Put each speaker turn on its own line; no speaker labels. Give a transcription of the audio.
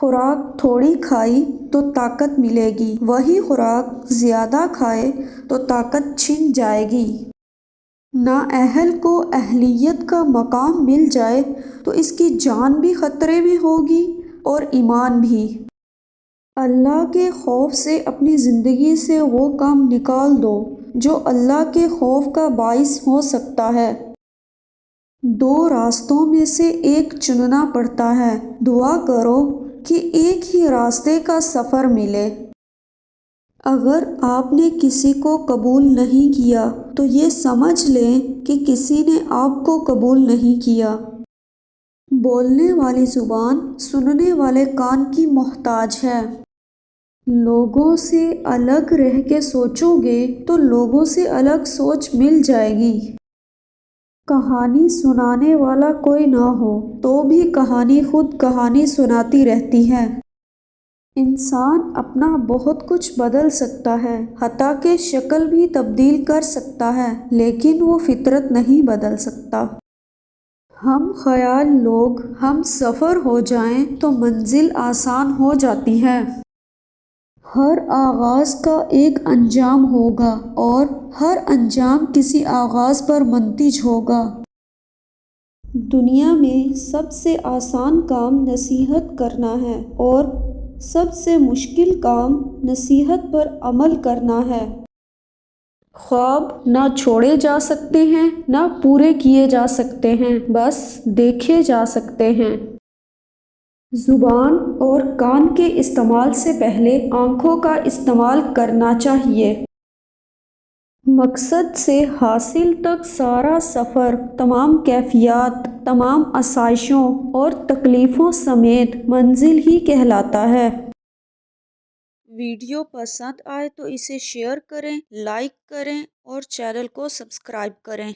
خوراک تھوڑی کھائی تو طاقت ملے گی، وہی خوراک زیادہ کھائے تو طاقت چھن جائے گی۔ نااہل کو اہلیت کا مقام مل جائے تو اس کی جان بھی خطرے میں ہوگی اور ایمان بھی۔ اللہ کے خوف سے اپنی زندگی سے وہ کام نکال دو جو اللہ کے خوف کا باعث ہو سکتا ہے۔ دو راستوں میں سے ایک چننا پڑتا ہے، دعا کرو کہ ایک ہی راستے کا سفر ملے۔ اگر آپ نے کسی کو قبول نہیں کیا تو یہ سمجھ لیں کہ کسی نے آپ کو قبول نہیں کیا۔ بولنے والی زبان سننے والے کان کی محتاج ہے۔ لوگوں سے الگ رہ کے سوچو گے تو لوگوں سے الگ سوچ مل جائے گی۔ کہانی سنانے والا کوئی نہ ہو تو بھی کہانی خود کہانی سناتی رہتی ہے۔ انسان اپنا بہت کچھ بدل سکتا ہے، حتیٰ کہ شکل بھی تبدیل کر سکتا ہے، لیکن وہ فطرت نہیں بدل سکتا۔ ہم خیال لوگ ہم سفر ہو جائیں تو منزل آسان ہو جاتی ہے۔ ہر آغاز کا ایک انجام ہوگا اور ہر انجام کسی آغاز پر منتج ہوگا۔ دنیا میں سب سے آسان کام نصیحت کرنا ہے اور سب سے مشکل کام نصیحت پر عمل کرنا ہے۔ خواب نہ چھوڑے جا سکتے ہیں نہ پورے کیے جا سکتے ہیں، بس دیکھے جا سکتے ہیں۔ زبان اور کان کے استعمال سے پہلے آنکھوں کا استعمال کرنا چاہیے۔ مقصد سے حاصل تک سارا سفر تمام کیفیات، تمام آسائشوں اور تکلیفوں سمیت منزل ہی کہلاتا ہے۔ ویڈیو پسند آئے تو اسے شیئر کریں، لائک کریں اور چینل کو سبسکرائب کریں۔